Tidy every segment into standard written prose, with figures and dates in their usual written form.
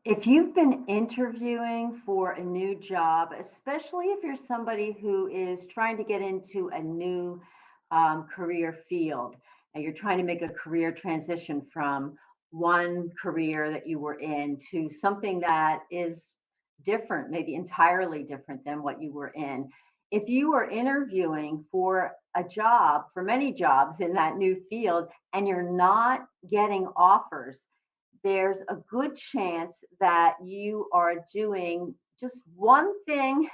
If you've been interviewing for a new job, especially if you're somebody who is trying to get into a new career field and you're trying to make a career transition from one career that you were in to something that is different, maybe entirely different than what you were in. If you are interviewing for a job, for many jobs in that new field, and you're not getting offers, there's a good chance that you are doing just one thing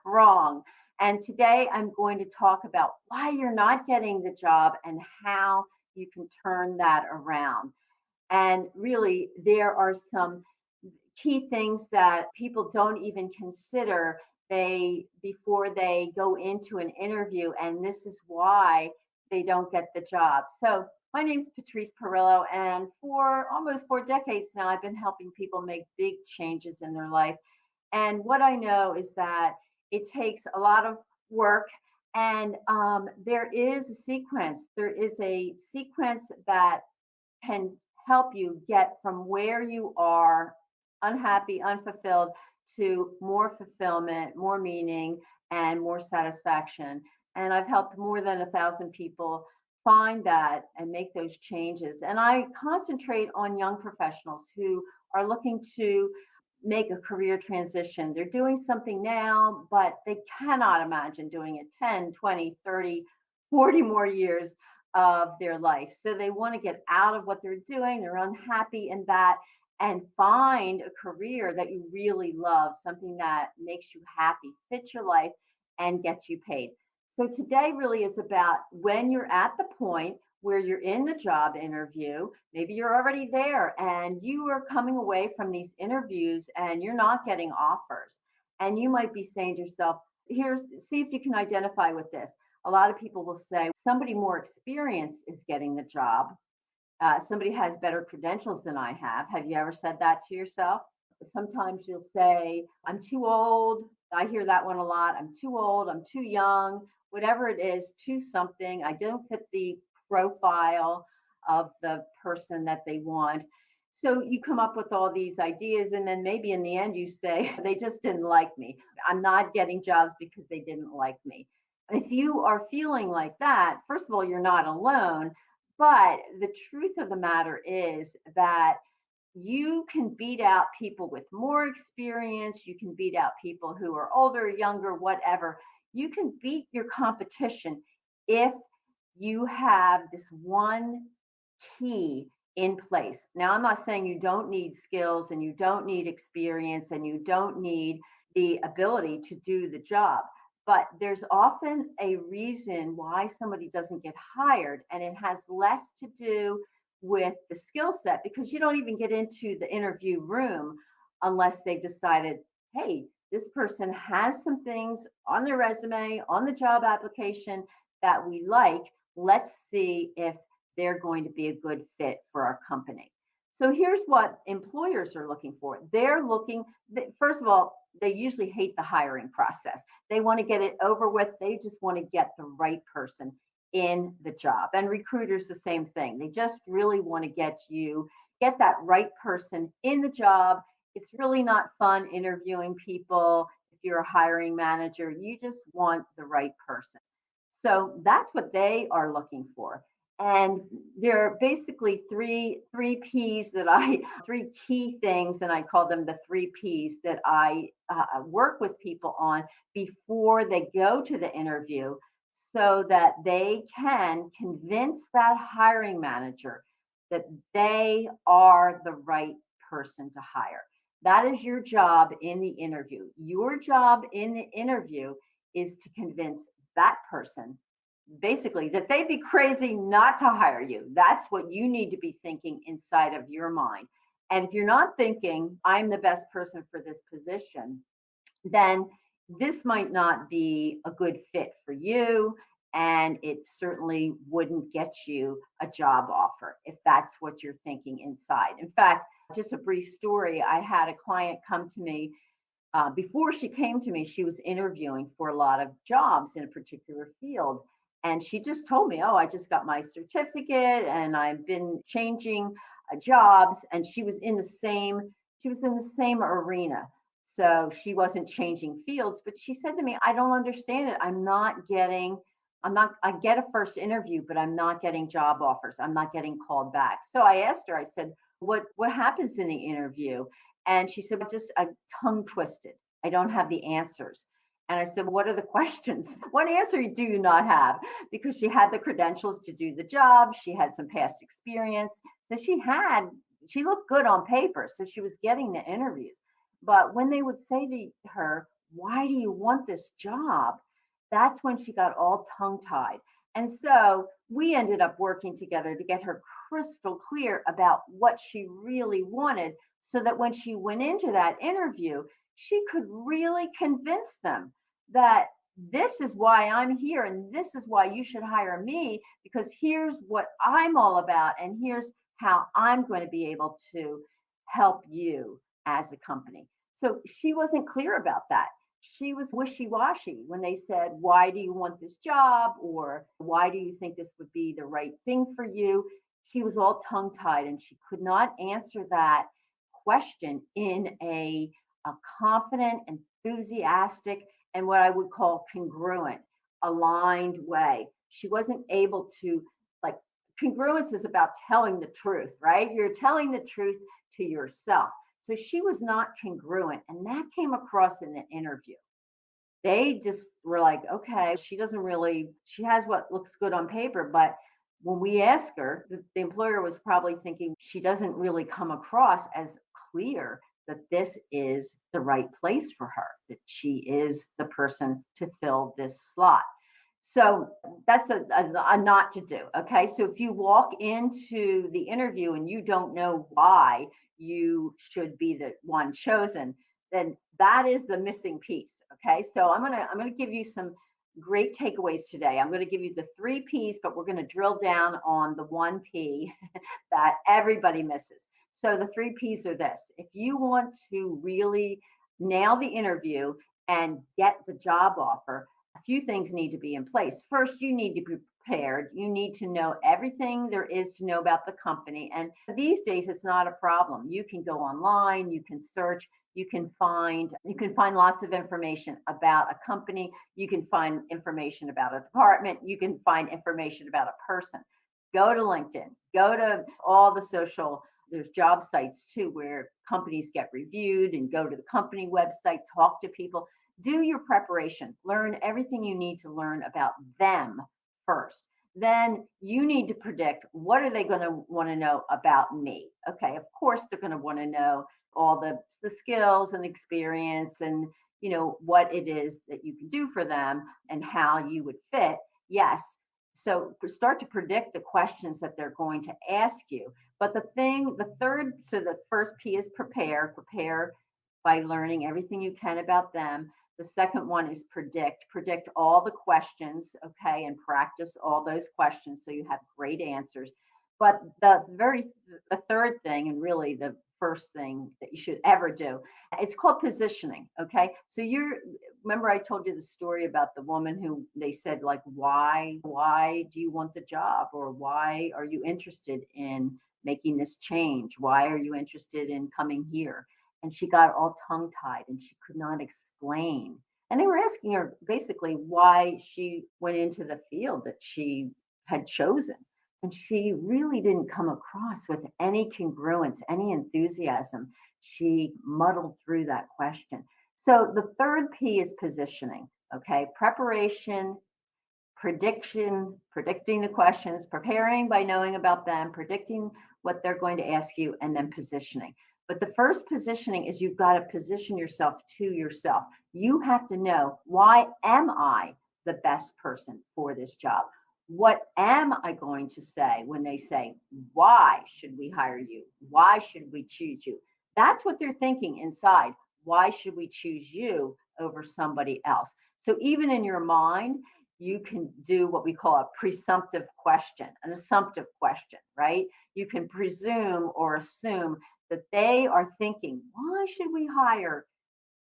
wrong. And today I'm going to talk about why you're not getting the job and how you can turn that around. And really, there are some key things that people don't even consider they before they go into an interview, and this is why they don't get the job. So my name's Patrice Perillo, and for almost 4 decades now, I've been helping people make big changes in their life. And what I know is that it takes a lot of work, and there is a sequence. There is a sequence that can help you get from where you are unhappy, unfulfilled, to more fulfillment, more meaning, and more satisfaction. And I've helped more than 1,000 people find that and make those changes. And I concentrate on young professionals who are looking to make a career transition. They're doing something now, but they cannot imagine doing it 10, 20, 30, 40 more years of their life. So they want to get out of what they're doing. They're unhappy in that and find a career that you really love, something that makes you happy, fits your life, and gets you paid. So today really is about when you're at the point where you're in the job interview, maybe you're already there and you are coming away from these interviews and you're not getting offers. And you might be saying to yourself, here's, see if you can identify with this. A lot of people will say somebody more experienced is getting the job. Somebody has better credentials than I have. Have you ever said that to yourself? Sometimes you'll say, I'm too old. I hear that one a lot. I'm too old. I'm too young. Whatever it is, too something. I don't fit the profile of the person that they want. So you come up with all these ideas, and then maybe in the end you say, they just didn't like me. I'm not getting jobs because they didn't like me. If you are feeling like that, first of all, you're not alone. But the truth of the matter is that you can beat out people with more experience. You can beat out people who are older, younger, whatever. You can beat your competition if you have this one key in place. Now, I'm not saying you don't need skills and you don't need experience and you don't need the ability to do the job, but there's often a reason why somebody doesn't get hired, and it has less to do with the skill set because you don't even get into the interview room unless they decided, hey, this person has some things on their resume, on the job application that we like. Let's see if they're going to be a good fit for our company. So here's what employers are looking for. They're looking, first of all, they usually hate the hiring process. They want to get it over with. They just want to get the right person in the job. And recruiters, the same thing. They just really want to get that right person in the job. It's really not fun interviewing people. If you're a hiring manager, you just want the right person. So that's what they are looking for. And there are basically three P's that I three key things, and I call them the three P's that I work with people on before they go to the interview, so that they can convince that hiring manager that they are the right person to hire. That is your job in the interview. Your job in the interview is to convince that person basically that they'd be crazy not to hire you. That's what you need to be thinking inside of your mind. And if you're not thinking, I'm the best person for this position, then this might not be a good fit for you. And it certainly wouldn't get you a job offer if that's what you're thinking inside. In fact, just a brief story, I had a client come to me. Before she came to me, she was interviewing for a lot of jobs in a particular field. And she just told me, oh, I just got my certificate and I've been changing jobs. And she was in the same She was in the same arena. So she wasn't changing fields, but she said to me, I don't understand it. I get a first interview, but I'm not getting job offers. I'm not getting called back. So I asked her, I said, what happens in the interview? And she said, just tongue twisted. I don't have the answers. And I said, well, what are the questions? What answer do you not have? Because she had the credentials to do the job. She had some past experience. So she looked good on paper. So she was getting the interviews. But when they would say to her, why do you want this job? That's when she got all tongue tied. And so we ended up working together to get her crystal clear about what she really wanted so that when she went into that interview, she could really convince them that this is why I'm here and this is why you should hire me because here's what I'm all about and here's how I'm going to be able to help you as a company. So she wasn't clear about that. She was wishy washy when they said, why do you want this job? Or why do you think this would be the right thing for you? She was all tongue tied and she could not answer that question in a confident, enthusiastic, and what I would call congruent, aligned way. She wasn't able to, like, congruence is about telling the truth, right? You're telling the truth to yourself. So she was not congruent, and that came across in the interview. They just were like, okay, she has what looks good on paper, but when we ask her, the employer was probably thinking she doesn't really come across as clear that this is the right place for her, that she is the person to fill this slot. So that's a not to do. Okay. So if you walk into the interview and you don't know why you should be the one chosen, then that is the missing piece. Okay. So I'm gonna give you some great takeaways today. I'm going to give you the 3 P's, but we're going to drill down on the 1 P that everybody misses. So the 3 P's are this. If you want to really nail the interview and get the job offer, a few things need to be in place. First, you need to be prepared. You need to know everything there is to know about the company. And these days, it's not a problem. You can go online, you can search, you can find lots of information about a company. You can find information about a department. You can find information about a person. Go to LinkedIn. Go to all the social. There's job sites too where companies get reviewed, and go to the company website, talk to people. Do your preparation. Learn everything you need to learn about them first. Then you need to predict, what are they going to want to know about me? Okay, of course they're going to want to know all the skills and experience and what it is that you can do for them and how you would fit. Yes. So start to predict the questions that they're going to ask you. But the first P is prepare by learning everything you can about them. The second one is predict all the questions, okay, and practice all those questions so you have great answers. But the third thing, and really the first thing that you should ever do, it's called positioning. Okay, so remember I told you the story about the woman who they said, like, why do you want the job, or why are you interested in making this change? Why are you interested in coming here? And she got all tongue tied and she could not explain. And they were asking her basically why she went into the field that she had chosen. And she really didn't come across with any congruence, any enthusiasm. She muddled through that question. So the third P is positioning, okay? Preparation, predicting the questions, preparing by knowing about them, predicting what they're going to ask you, and then positioning. But the first positioning is you've got to position yourself to yourself. You have to know, why am I the best person for this job? What am I going to say when they say, why should we hire you? Why should we choose you? That's what they're thinking inside. Why should we choose you over somebody else? So even in your mind, you can do what we call a presumptive question, an assumptive question, right? You can presume or assume that they are thinking, why should we hire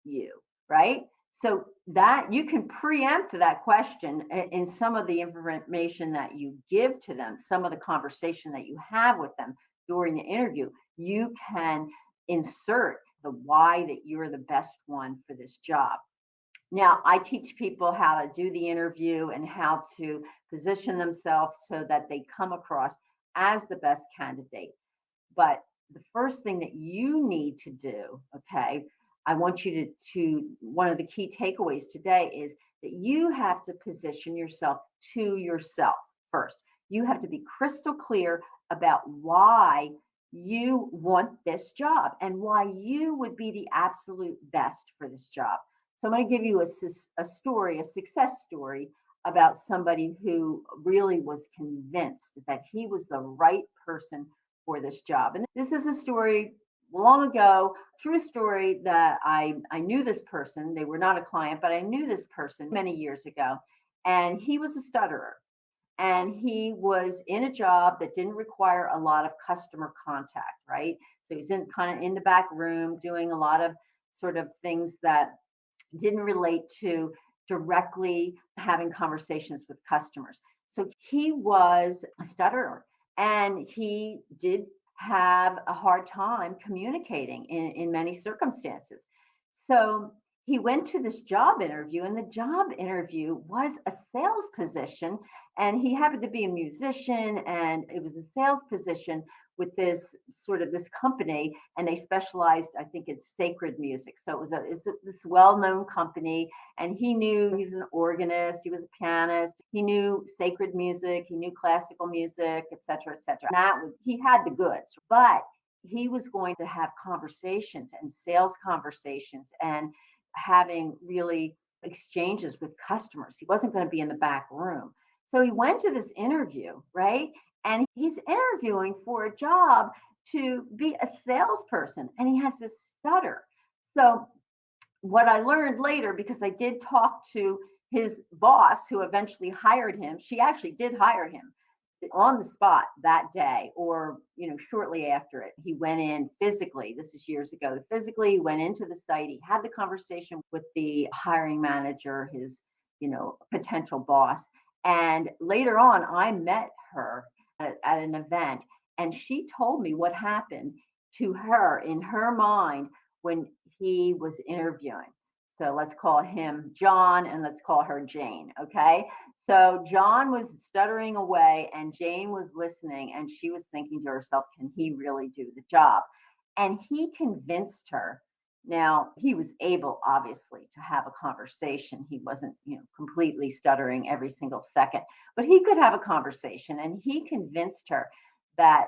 you, right? So that you can preempt that question in some of the information that you give to them, some of the conversation that you have with them during the interview. You can insert the why that you're the best one for this job. Now, I teach people how to do the interview and how to position themselves so that they come across as the best candidate. But the first thing that you need to do, okay, I want you one of the key takeaways today is that you have to position yourself to yourself first. You have to be crystal clear about why you want this job and why you would be the absolute best for this job. So I'm going to give you a story, a success story about somebody who really was convinced that he was the right person for this job. And this is a story long ago, true story that I knew this person. They were not a client, but I knew this person many years ago. And he was a stutterer. And he was in a job that didn't require a lot of customer contact, right? So he's in kind of in the back room doing a lot of sort of things that didn't relate to directly having conversations with customers. So he was a stutterer and he did have a hard time communicating in many circumstances. So he went to this job interview, and the job interview was a sales position. And he happened to be a musician, and it was a sales position with this company, and they specialized, I think, in sacred music. So it's this well-known company, and he knew he was an organist, he was a pianist, he knew sacred music, he knew classical music, et cetera, et cetera. He had the goods, but he was going to have conversations and sales conversations and having really exchanges with customers. He wasn't going to be in the back room. So he went to this interview, right? And he's interviewing for a job to be a salesperson, and he has this stutter. So what I learned later, because I did talk to his boss who eventually hired him, she actually did hire him on the spot that day, or shortly after it. He went in physically, this is years ago, physically went into the site. He had the conversation with the hiring manager, his potential boss. And later on, I met her at an event, and she told me what happened to her in her mind when he was interviewing. So let's call him John and let's call her Jane. Okay. So John was stuttering away and Jane was listening, and she was thinking to herself, can he really do the job? And he convinced her. Now, he was able, obviously, to have a conversation. He wasn't, completely stuttering every single second, but he could have a conversation, and he convinced her that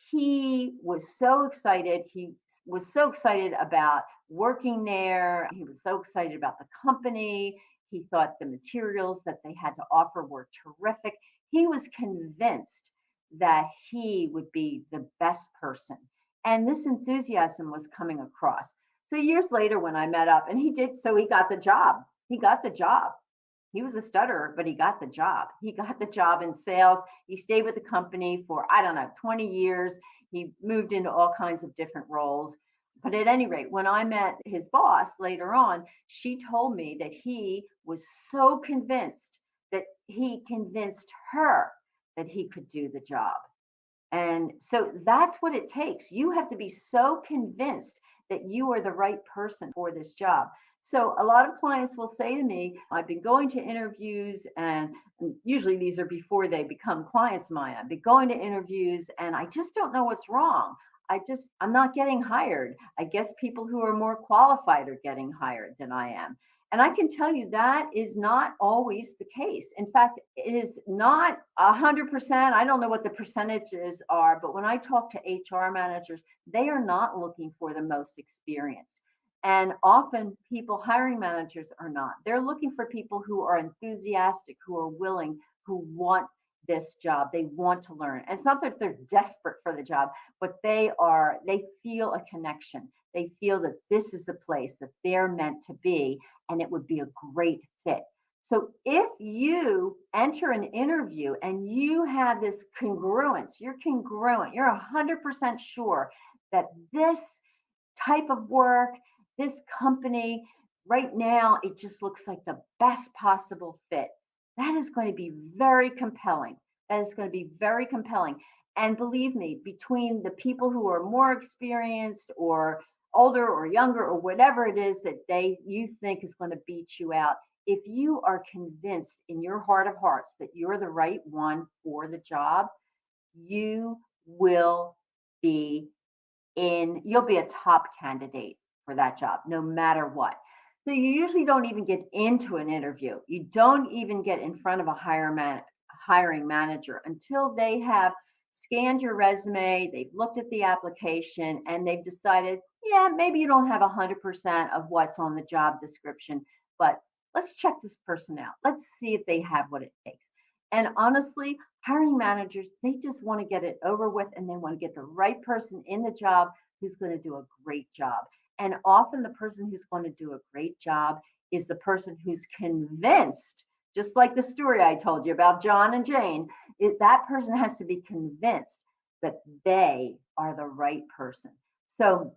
he was so excited. He was so excited about working there. He was so excited about the company. He thought the materials that they had to offer were terrific. He was convinced that he would be the best person. And this enthusiasm was coming across. So years later, when I met up, and he got the job. He got the job. He was a stutterer, but he got the job. He got the job in sales. He stayed with the company for, I don't know, 20 years. He moved into all kinds of different roles. But at any rate, when I met his boss later on, she told me that he was so convinced that he convinced her that he could do the job. And so that's what it takes. You have to be so convinced that you are the right person for this job. So a lot of clients will say to me, I've been going to interviews, and usually these are before they become clients of mine. I've been going to interviews and I just don't know what's wrong. I'm not getting hired. I guess people who are more qualified are getting hired than I am. And I can tell you that is not always the case. In fact, it is not 100%. I don't know what the percentages are, but when I talk to HR managers, they are not looking for the most experienced. And often hiring managers are not. They're looking for people who are enthusiastic, who are willing, who want this job. They want to learn. And it's not that they're desperate for the job, but they feel a connection. They feel that this is the place that they're meant to be, and it would be a great fit. So if you enter an interview and you have this congruence, you're 100% sure that this type of work, this company, right now, it just looks like the best possible fit. That is going to be very compelling. That is going to be very compelling. And believe me, between the people who are more experienced or older or younger or whatever it is that you think is going to beat you out, if you are convinced in your heart of hearts that you're the right one for the job, you will be you'll be a top candidate for that job, no matter what. So you usually don't even get into an interview. You don't even get in front of a hiring manager until they have scanned your resume, they've looked at the application, and they've decided, yeah, maybe you don't have 100% of what's on the job description, but let's check this person out. Let's see if they have what it takes. And honestly, hiring managers, they just want to get it over with and they want to get the right person in the job who's going to do a great job. And often the person who's going to do a great job is the person who's convinced, just like the story I told you about John and Jane, that person has to be convinced that they are the right person. So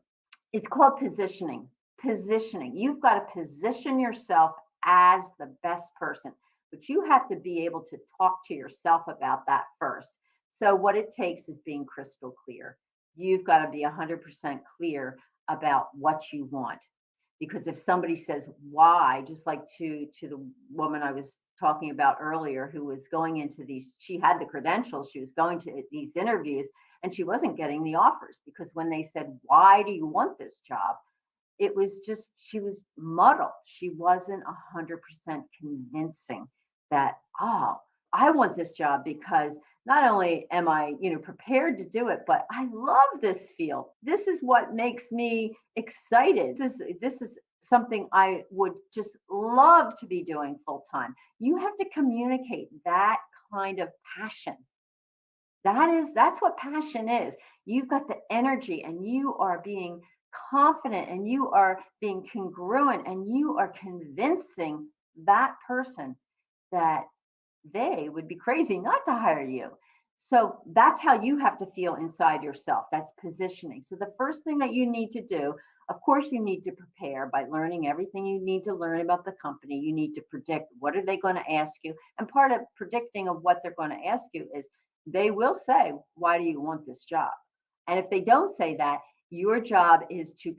it's called positioning. Positioning. You've got to position yourself as the best person, but you have to be able to talk to yourself about that first. So what it takes is being crystal clear. You've got to be 100% clear about what you want. Because if somebody says why, just like to the woman I was talking about earlier who was going into these, she had the credentials, she was going to these interviews and she wasn't getting the offers because when they said, why do you want this job? It was just, she was muddled. She wasn't 100% convincing that, oh, I want this job because not only am I, prepared to do it, but I love this field. This is what makes me excited. This is something I would just love to be doing full time. You have to communicate that kind of passion. That's what passion is. You've got the energy and you are being confident and you are being congruent and you are convincing that person that they would be crazy not to hire you. So that's how you have to feel inside yourself. That's positioning. So the first thing that you need to do, of course, you need to prepare by learning everything you need to learn about the company. You need to predict what are they going to ask you. And part of predicting of what they're going to ask you is they will say, why do you want this job? And if they don't say that, your job is to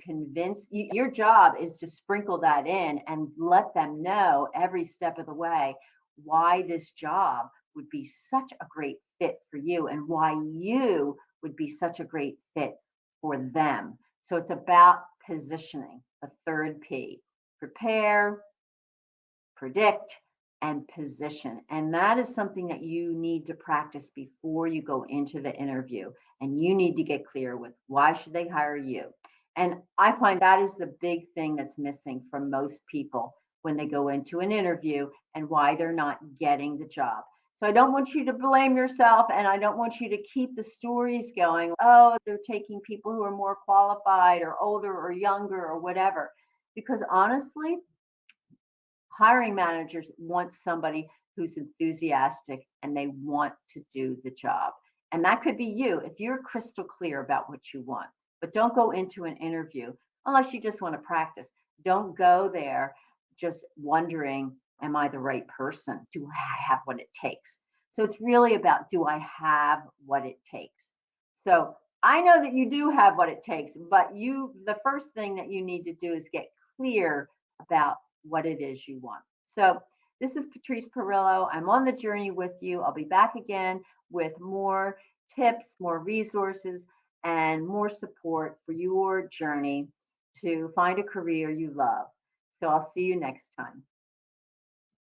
your job is to sprinkle that in and let them know every step of the way why this job would be such a great fit for you and why you would be such a great fit for them. So it's about positioning, the third P: prepare, predict, and position. And that is something that you need to practice before you go into the interview. And you need to get clear with why should they hire you? And I find that is the big thing that's missing from most people when they go into an interview and why they're not getting the job. So I don't want you to blame yourself and I don't want you to keep the stories going. Oh, they're taking people who are more qualified or older or younger or whatever. Because honestly, hiring managers want somebody who's enthusiastic and they want to do the job. And that could be you if you're crystal clear about what you want. But don't go into an interview unless you just want to practice. Don't go there just wondering, am I the right person? Do I have what it takes? So it's really about, do I have what it takes? So I know that you do have what it takes, but the first thing that you need to do is get clear about what it is you want. So this is Patrice Perillo. I'm on the journey with you. I'll be back again with more tips, more resources, and more support for your journey to find a career you love. So I'll see you next time.